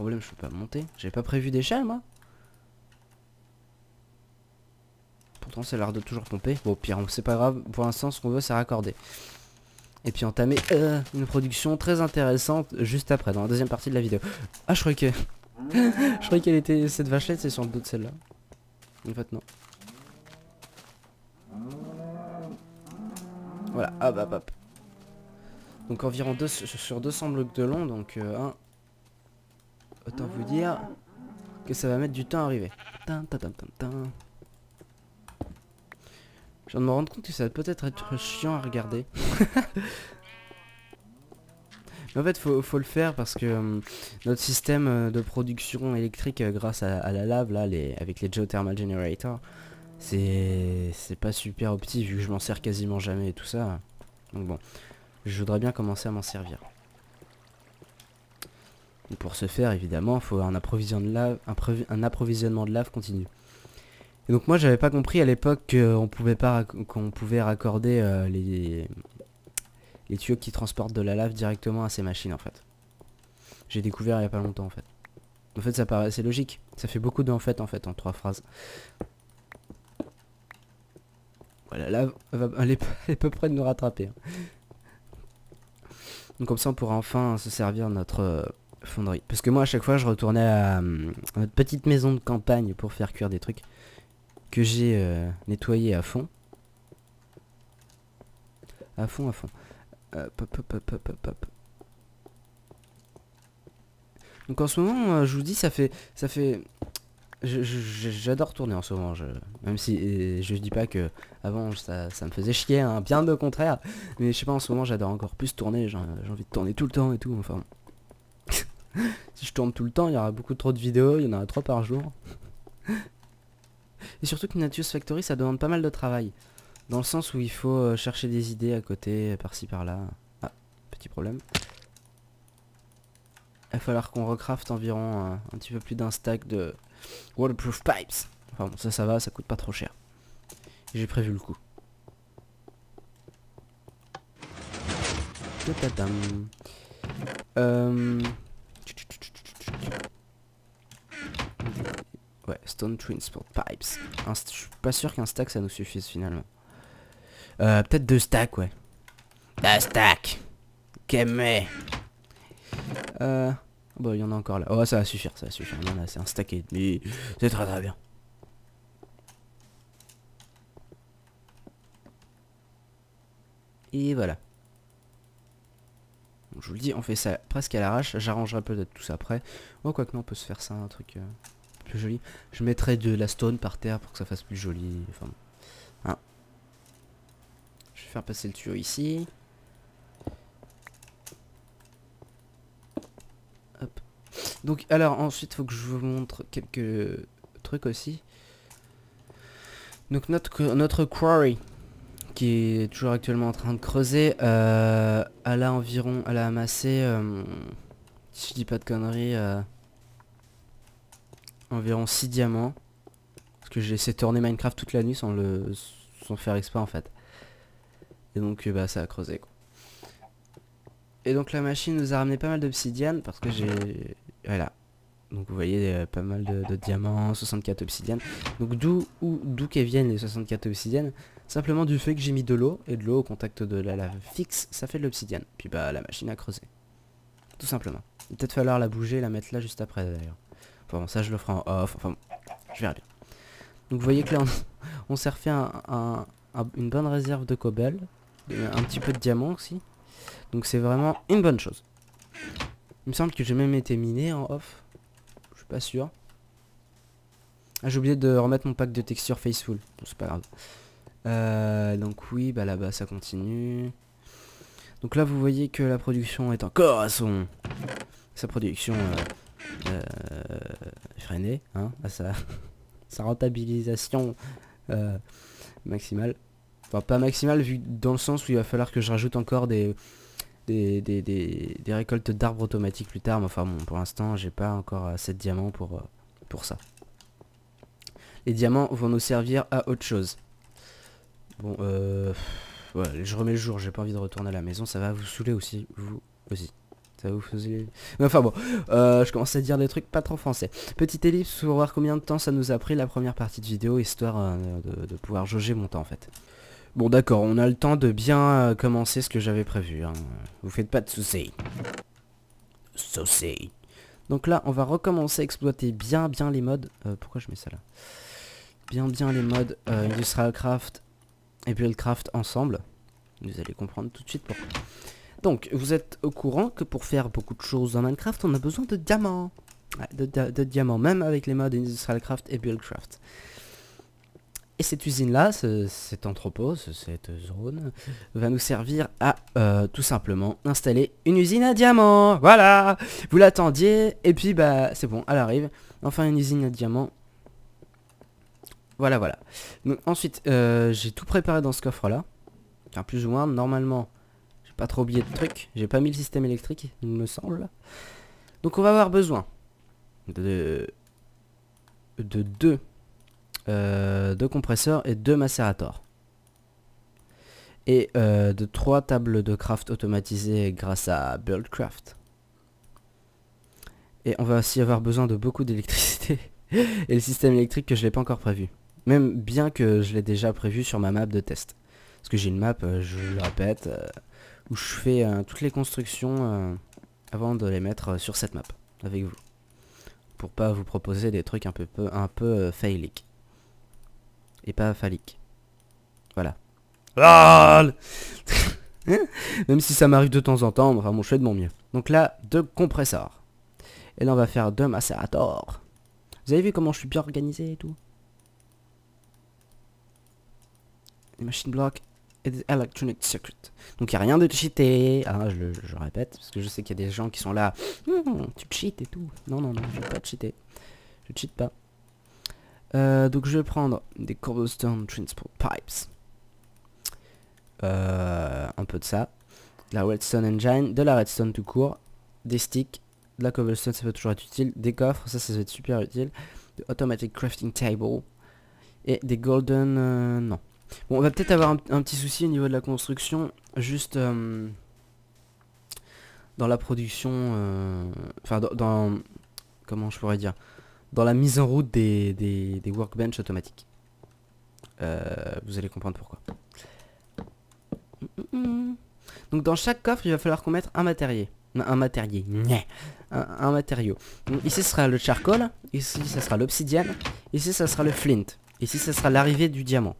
problème, je peux pas monter. J'avais pas prévu d'échelle, moi. Pourtant, ça a l'air de toujours pomper. Bon, au pire, c'est pas grave. Pour l'instant, ce qu'on veut, c'est raccorder. Et puis entamer une production très intéressante juste après, dans la deuxième partie de la vidéo. Ah, je croyais que... je croyais qu'elle était... Cette vachelette, c'est sur le dos de celle-là. En fait, non. Voilà, hop, hop, hop. Donc environ sur 200 blocs de long, donc autant vous dire que ça va mettre du temps à arriver. Je viens de me rendre compte que ça va peut-être être chiant à regarder. Mais en fait, faut le faire parce que notre système de production électrique grâce à la lave, là, avec les geothermal generators, c'est pas super opti vu que je m'en sers quasiment jamais et tout ça. Donc bon, je voudrais bien commencer à m'en servir. Et pour ce faire, évidemment, il faut un approvisionnement de lave continu. Et donc moi, j'avais pas compris à l'époque qu'on pouvait raccorder les tuyaux qui transportent de la lave directement à ces machines en fait. J'ai découvert il y a pas longtemps en fait. En fait, ça paraissait logique. Ça fait beaucoup d'en fait en 3 phrases. Voilà, là, elle est peu près de nous rattraper. Hein. Donc comme ça, on pourra enfin se servir de notre fonderie. Parce que moi, à chaque fois, je retournais à notre petite maison de campagne pour faire cuire des trucs que j'ai nettoyé à fond. À fond. Hop. Donc en ce moment, je vous dis, ça fait... J'adore tourner en ce moment, même si je dis pas que avant ça me faisait chier, hein, bien au contraire. Mais je sais pas, en ce moment j'adore encore plus tourner, j'ai envie de tourner tout le temps et tout, enfin. Si je tourne tout le temps, il y aura beaucoup trop de vidéos, il y en aura 3 par jour. Et surtout que Natius Factory, ça demande pas mal de travail. Dans le sens où il faut chercher des idées à côté, par-ci par-là. Ah, petit problème. Il va falloir qu'on recraft environ un petit peu plus d'un stack de waterproof pipes. Enfin bon, ça va, ça coûte pas trop cher. J'ai prévu le coup. Ouais, stone transport pipes. Je suis pas sûr qu'un stack ça nous suffise finalement. Peut-être 2 stacks, ouais. 2 stacks. Qu'aimer. Bon, il y en a encore là. Oh, ça va suffire, Il y en a, c'est un stack et demi. C'est très bien. Et voilà. Donc, je vous le dis, on fait ça presque à l'arrache. J'arrangerai peut-être tout ça après. Oh, quoique non, on peut se faire ça, un truc plus joli. Je mettrai de la stone par terre pour que ça fasse plus joli. Enfin, hein. Je vais faire passer le tuyau ici. Hop. Donc alors ensuite faut que je vous montre quelques trucs aussi. Donc notre quarry qui est toujours actuellement en train de creuser, elle a amassé, si je dis pas de conneries, environ 6 diamants. Parce que j'ai laissé tourner Minecraft toute la nuit sans faire exprès en fait. Et donc bah ça a creusé quoi. Et donc la machine nous a ramené pas mal d'obsidienne parce que j'ai... Voilà. Donc vous voyez pas mal de diamants, 64 obsidiennes. Donc d'où viennent les 64 obsidiennes? Simplement du fait que j'ai mis de l'eau, et de l'eau au contact de la lave fixe, ça fait de l'obsidienne. Puis bah la machine a creusé. Tout simplement. Il va peut-être falloir la bouger, la mettre là juste après d'ailleurs. Enfin bon, ça je le ferai en off, enfin bon, je verrai bien. Donc vous voyez que là on s'est refait une bonne réserve de cobble, un petit peu de diamants aussi. Donc c'est vraiment une bonne chose. Il me semble que j'ai même été miné en off. Je suis pas sûr. Ah, j'ai oublié de remettre mon pack de texture Faceful. Bon, c'est pas grave. Donc oui, bah là-bas ça continue. Donc là vous voyez que la production est encore à sa production freinée, hein, à sa rentabilisation maximale. Enfin pas maximale vu dans le sens où il va falloir que je rajoute encore des récoltes d'arbres automatiques plus tard, mais enfin bon, pour l'instant j'ai pas encore assez de diamants pour ça. Les diamants vont nous servir à autre chose. Bon, ouais, je remets le jour, j'ai pas envie de retourner à la maison, ça va vous saouler aussi, vous aussi. Ça vous faisait... Enfin bon, je commence à dire des trucs pas trop français. Petite ellipse pour voir combien de temps ça nous a pris la première partie de vidéo, histoire de pouvoir jauger mon temps en fait. Bon d'accord, on a le temps de bien commencer ce que j'avais prévu. Hein. Vous faites pas de soucis. Soucis. Donc là, on va recommencer à exploiter bien les modes. Pourquoi je mets ça là? Bien les modes Industrial Craft et Buildcraft ensemble. Vous allez comprendre tout de suite pourquoi. Donc, vous êtes au courant que pour faire beaucoup de choses dans Minecraft, on a besoin de diamants. Ouais, de diamants, même avec les modes Industrial Craft et Buildcraft. Et cette usine-là, cet entrepôt, cette zone, va nous servir à tout simplement installer une usine à diamants. Voilà, vous l'attendiez, et puis bah c'est bon, elle arrive. Enfin une usine à diamants. Voilà. Donc, ensuite, j'ai tout préparé dans ce coffre-là. Car plus ou moins, normalement... Pas trop oublié de trucs, j'ai pas mis le système électrique, il me semble. Donc on va avoir besoin de deux compresseurs et 2 macérators. Et de 3 tables de craft automatisées grâce à Buildcraft. Et on va aussi avoir besoin de beaucoup d'électricité. Et le système électrique que je l'ai pas encore prévu. Même bien que je l'ai déjà prévu sur ma map de test. Parce que j'ai une map, je le répète... où je fais toutes les constructions avant de les mettre sur cette map avec vous, pour pas vous proposer des trucs un peu failiques et pas phalliques. Voilà. Même si ça m'arrive de temps en temps, enfin bon, je fais de mon mieux. Donc là, 2 compresseurs et là on va faire 2 macérators. Vous avez vu comment je suis bien organisé et tout. Les machine blocs et des electronic circuits. Donc il n'y a rien de cheaté. Ah, je répète, parce que je sais qu'il y a des gens qui sont là. Tu cheats et tout. Non, je vais pas cheater. Je cheat pas. Donc je vais prendre des cobblestone transport pipes. Un peu de ça. De la redstone engine, de la redstone tout court. Des sticks, de la cobblestone, ça peut toujours être utile. Des coffres, ça va être super utile. De automatic crafting table. Et des golden... non. Bon, on va peut-être avoir un petit souci au niveau de la construction, juste dans la production, enfin dans comment je pourrais dire, dans la mise en route des workbench automatiques. Vous allez comprendre pourquoi. Donc dans chaque coffre, il va falloir qu'on mette un matériau. Un matériau. Donc, ici, ce sera le charcoal, ici, ça sera l'obsidienne, ici, ça sera le flint, ici, ça sera l'arrivée du diamant.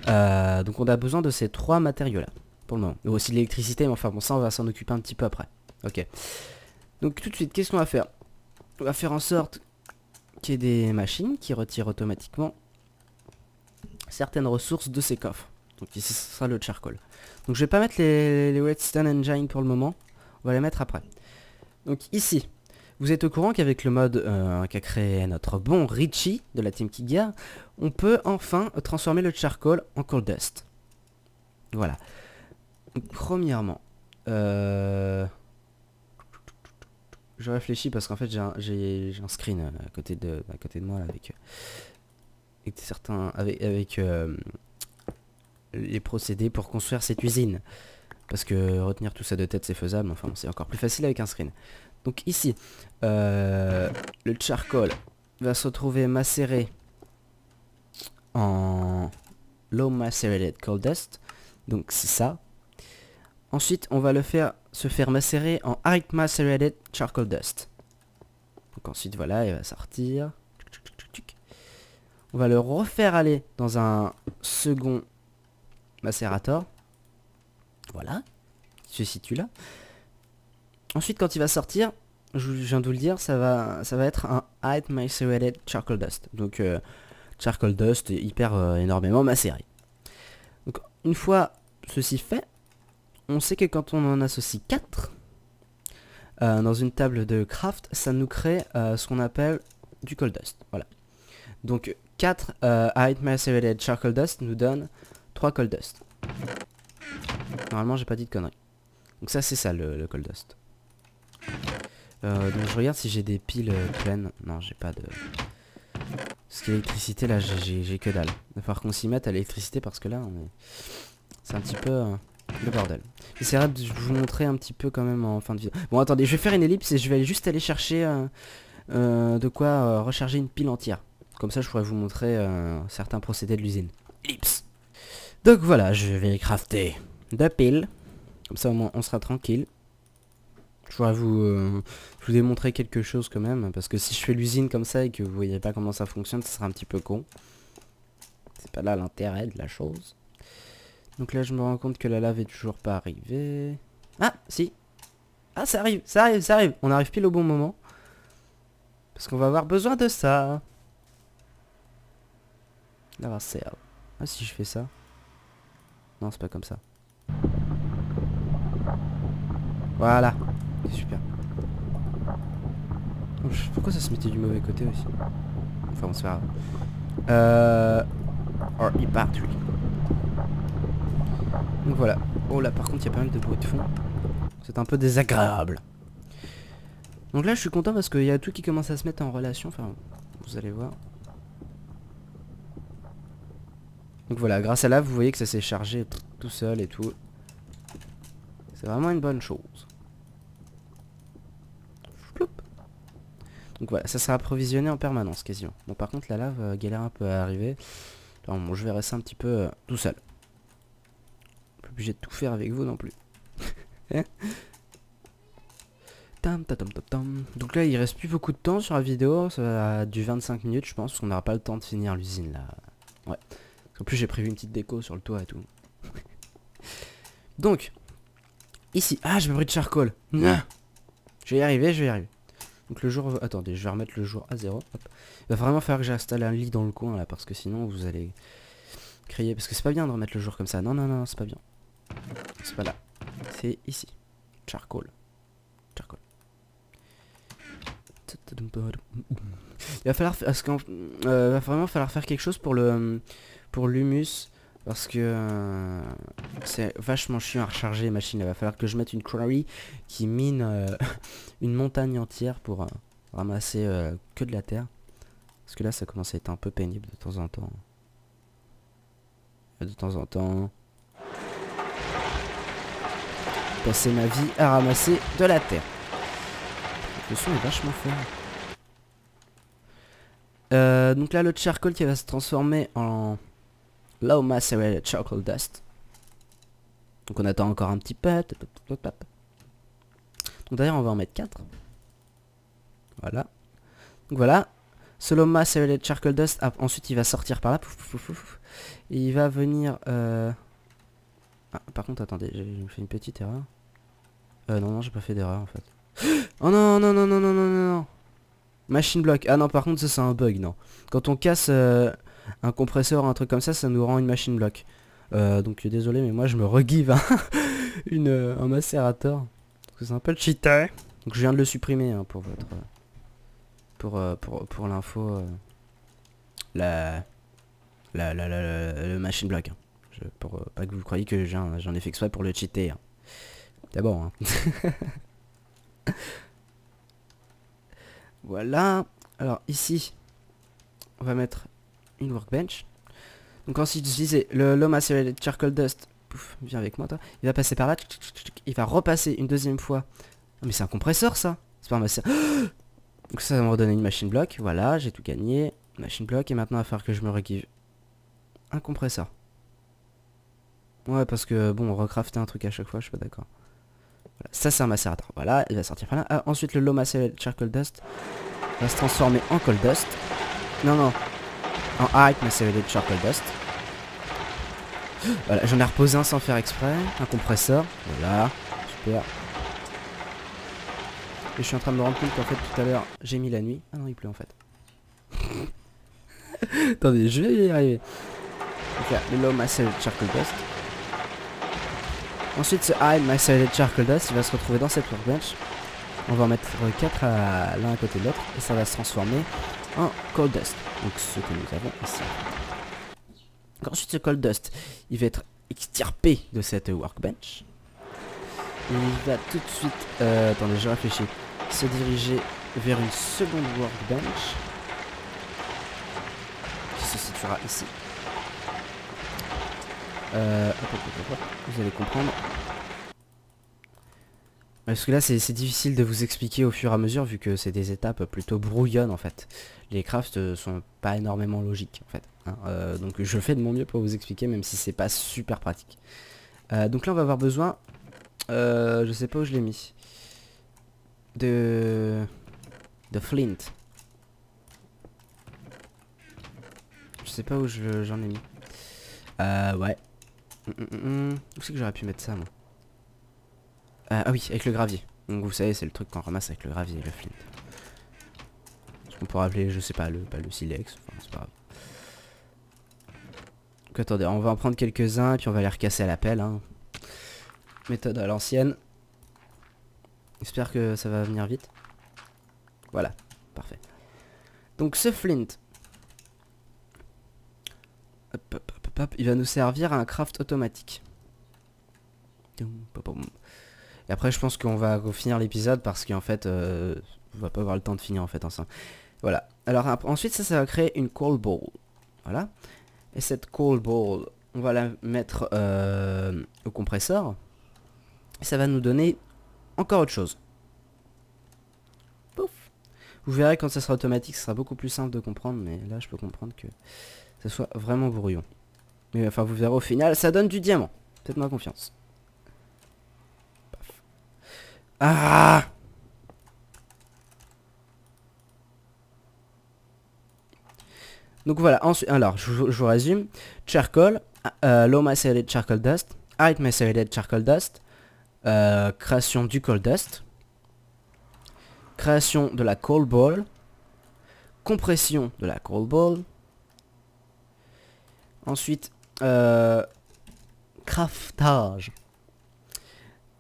Donc on a besoin de ces 3 matériaux là pour le moment. Et aussi l'électricité, mais enfin bon, ça on va s'en occuper un petit peu après. Ok. Donc tout de suite, qu'est-ce qu'on va faire? On va faire en sorte qu'il y ait des machines qui retirent automatiquement certaines ressources de ces coffres. Donc ici ce sera le charcoal. Donc je vais pas mettre les redstone engine pour le moment. On va les mettre après. Donc ici, vous êtes au courant qu'avec le mode qu'a créé notre bon Richie de la team Kigear, on peut enfin transformer le charcoal en coal dust. Voilà. Donc, premièrement, je réfléchis parce qu'en fait j'ai un screen à côté de moi là, avec certains avec les procédés pour construire cette usine. Parce que retenir tout ça de tête c'est faisable, enfin c'est encore plus facile avec un screen. Donc ici, le charcoal va se retrouver macéré en low macerated coal dust. Donc c'est ça. Ensuite, on va se faire macérer en high macerated charcoal dust. Donc ensuite, voilà, il va sortir. On va le refaire aller dans un second macérator. Voilà, il se situe là. Ensuite, quand il va sortir, je viens de vous le dire, ça va être un high macerated charcoal dust. Donc charcoal dust hyper énormément macéré. Donc une fois ceci fait, on sait que quand on en associe 4 dans une table de craft, ça nous crée ce qu'on appelle du coal dust. Voilà. Donc 4 high macerated charcoal dust nous donne 3 coal dust. Normalement j'ai pas dit de conneries. Donc ça c'est ça le coal dust. Donc je regarde si j'ai des piles pleines. Non, j'ai pas de... Parce que l'électricité là j'ai que dalle. Il va falloir qu'on s'y mette à l'électricité parce que là c'est un petit peu Le bordel. J'essaierai de vous montrer un petit peu quand même en fin de vidéo. Bon attendez, je vais faire une ellipse et je vais juste aller chercher de quoi recharger une pile entière. Comme ça je pourrais vous montrer certains procédés de l'usine. Ellipse. Donc voilà, je vais crafter 2 piles. Comme ça au moins on sera tranquille. Je voudrais vous démontrer quelque chose quand même. Parce que si je fais l'usine comme ça et que vous voyez pas comment ça fonctionne, ça sera un petit peu con. C'est pas là l'intérêt de la chose. Donc là je me rends compte que la lave est toujours pas arrivée. Ah si. Ah ça arrive, ça arrive, ça arrive. On arrive pile au bon moment. Parce qu'on va avoir besoin de ça. Lava cell. Ah si je fais ça. Non c'est pas comme ça. Voilà. C'est super. Oh, pourquoi ça se mettait du mauvais côté aussi? Enfin bon c'est pas grave. Or battery. Donc voilà. Oh là par contre il y a pas mal de bruit de fond. C'est un peu désagréable. Donc là je suis content parce qu'il y a tout qui commence à se mettre en relation. Enfin vous allez voir. Donc voilà, grâce à là vous voyez que ça s'est chargé tout seul et tout. C'est vraiment une bonne chose. Donc voilà, ça sera approvisionné en permanence quasiment. Bon par contre la lave galère un peu à arriver. Alors, bon je vais rester un petit peu tout seul. Pas obligé de tout faire avec vous non plus. Donc là il reste plus beaucoup de temps sur la vidéo. Ça a du 25 minutes je pense. Parce qu'on n'aura pas le temps de finir l'usine là. Ouais. En plus j'ai prévu une petite déco sur le toit et tout. Donc ici. Ah j'ai pris de charcoal. Je vais y arriver, je vais y arriver. Donc le jour... Attendez, je vais remettre le jour à 0. Hop. Il va vraiment falloir que j'installe un lit dans le coin là. Parce que sinon vous allez crier. Parce que c'est pas bien de remettre le jour comme ça. Non, non, non, c'est pas bien. C'est pas là. C'est ici. Charcoal. Charcoal. Il va falloir... va vraiment falloir faire quelque chose pour le... Pour l'humus. Parce que c'est vachement chiant à recharger les machines. Il va falloir que je mette une quarry qui mine une montagne entière pour ramasser que de la terre. Parce que là ça commence à être un peu pénible de temps en temps. De temps en temps. Passer ma vie à ramasser de la terre. Le son est vachement fort. Donc là le charcoal qui va se transformer en... Low macerated charcoal dust. Donc on attend encore un petit peu. Donc d'ailleurs on va en mettre 4. Voilà. Donc voilà. Ce low macerated charcoal dust. Ensuite il va sortir par là. Et il va venir... Ah, par contre attendez, j'ai fait une petite erreur. Non non j'ai pas fait d'erreur en fait. Oh non non non non non non non non. Machine block. Ah non par contre ça c'est un bug non. Quand on casse... un compresseur, un truc comme ça nous rend une machine block. Donc désolé mais moi je me regive un macérateur. Parce que c'est un peu cheaté. Donc je viens de le supprimer hein, pour votre... Pour l'info. Le machine block. Hein. Pour pas que vous croyiez que j'en ai fait exprès pour le cheater. Hein. C'est bon. Hein. Voilà. Alors ici, on va mettre une workbench. Donc ensuite je disais le low macerated charcoal dust. Pouf, viens avec moi toi. Il va passer par là. Il va repasser une deuxième fois. Oh, mais c'est un compresseur ça. C'est pas un macérateur. Donc ça va me redonner une machine block. Voilà, j'ai tout gagné. Machine block et maintenant il va falloir que je me regive un compresseur. Ouais parce que bon recrafter un truc à chaque fois je suis pas d'accord. Voilà, ça c'est un macérateur. Voilà, il va sortir par là. Ah, ensuite le low macerated charcoal dust va se transformer en coal dust. Non non. En high macerated charcoal dust. Voilà, j'en ai reposé un sans faire exprès. Un compresseur. Voilà. Super. Et je suis en train de me rendre compte qu'en fait tout à l'heure j'ai mis la nuit. Ah non il pleut en fait. Attendez, je vais y arriver. Donc là, le low macerated charcoal dust. Ensuite ce high macerated charcoal dust il va se retrouver dans cette workbench. On va en mettre 4 l'un à côté de l'autre. Et ça va se transformer en coal dust. Donc ce que nous avons ici. Donc, ensuite ce coal dust il va être extirpé de cette workbench. Et il va tout de suite attendez je réfléchis. Se diriger vers une seconde workbench qui se situera ici. Vous allez comprendre. Parce que là c'est difficile de vous expliquer au fur et à mesure vu que c'est des étapes plutôt brouillonnes en fait. Les crafts sont pas énormément logiques en fait. Hein. Donc je fais de mon mieux pour vous expliquer même si c'est pas super pratique. Donc là on va avoir besoin, je sais pas où je l'ai mis, de flint. Je sais pas où j'en ai mis. Ouais. Où c'est que j'aurais pu mettre ça moi? Ah oui, avec le gravier. Donc vous savez, c'est le truc qu'on ramasse avec le gravier, le flint. Ce qu'on pourrait appeler, je sais pas, le silex. Enfin, c'est pas grave. Donc attendez, on va en prendre quelques-uns et puis on va les recasser à la pelle. Hein. Méthode à l'ancienne. J'espère que ça va venir vite. Voilà, parfait. Donc ce flint, hop, il va nous servir à un craft automatique. Et après je pense qu'on va finir l'épisode parce qu'en fait on va pas avoir le temps de finir en fait ensemble. Voilà. Alors ensuite ça va créer une coal ball. Voilà. Et cette coal ball, on va la mettre au compresseur. Et ça va nous donner encore autre chose. Pouf. Vous verrez quand ça sera automatique, ce sera beaucoup plus simple de comprendre. Mais là je peux comprendre que ça soit vraiment brouillon. Mais enfin vous verrez au final, ça donne du diamant. Faites-moi confiance. Ah! Donc voilà, ensuite, alors je vous résume. Charcoal, low macerated charcoal dust, high macerated charcoal dust, création du coal dust, création de la coal ball, compression de la coal ball, ensuite craftage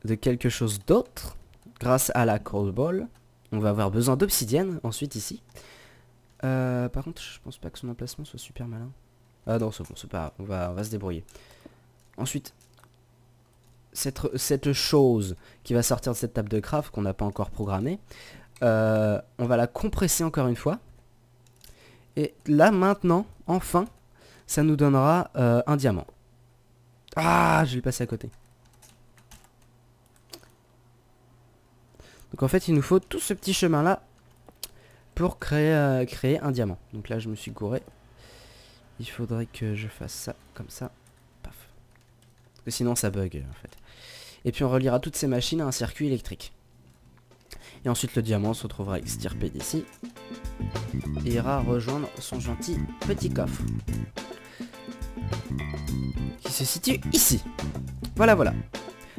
de quelque chose d'autre. Grâce à la coal ball, on va avoir besoin d'obsidienne ensuite ici. Par contre, je pense pas que son emplacement soit super malin. Ah non, c'est bon, c'est pas grave, on va se débrouiller. Ensuite, cette chose qui va sortir de cette table de craft qu'on n'a pas encore programmée, on va la compresser encore une fois. Et là, maintenant, enfin, ça nous donnera un diamant. Ah, je vais le passer à côté. Donc en fait il nous faut tout ce petit chemin là pour créer un diamant. Donc là je me suis gouré. Il faudrait que je fasse ça comme ça. Paf. Parce que sinon ça bug en fait. Et puis on reliera toutes ces machines à un circuit électrique. Et ensuite le diamant se retrouvera extirpé d'ici. Et ira rejoindre son gentil petit coffre. Qui se situe ici. Voilà voilà.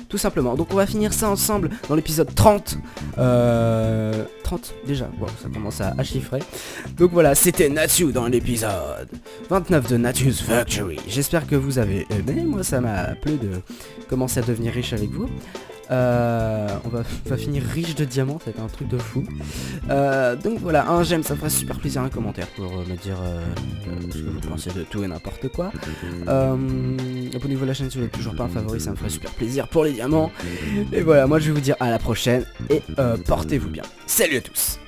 Tout simplement. Donc on va finir ça ensemble dans l'épisode 30. 30 déjà. Wow, ça commence à chiffrer. Donc voilà, c'était Natsu dans l'épisode 29 de Natsu's Factory. J'espère que vous avez aimé. Moi ça m'a plu de commencer à devenir riche avec vous. On va finir riche de diamants, c'est un truc de fou. Donc voilà, un j'aime, ça me ferait super plaisir, un commentaire pour me dire ce que vous pensez de tout et n'importe quoi. Abonnez-vous à la chaîne si vous n'êtes toujours pas un favori, ça me ferait super plaisir pour les diamants. Et voilà, moi je vais vous dire à la prochaine et portez-vous bien. Salut à tous.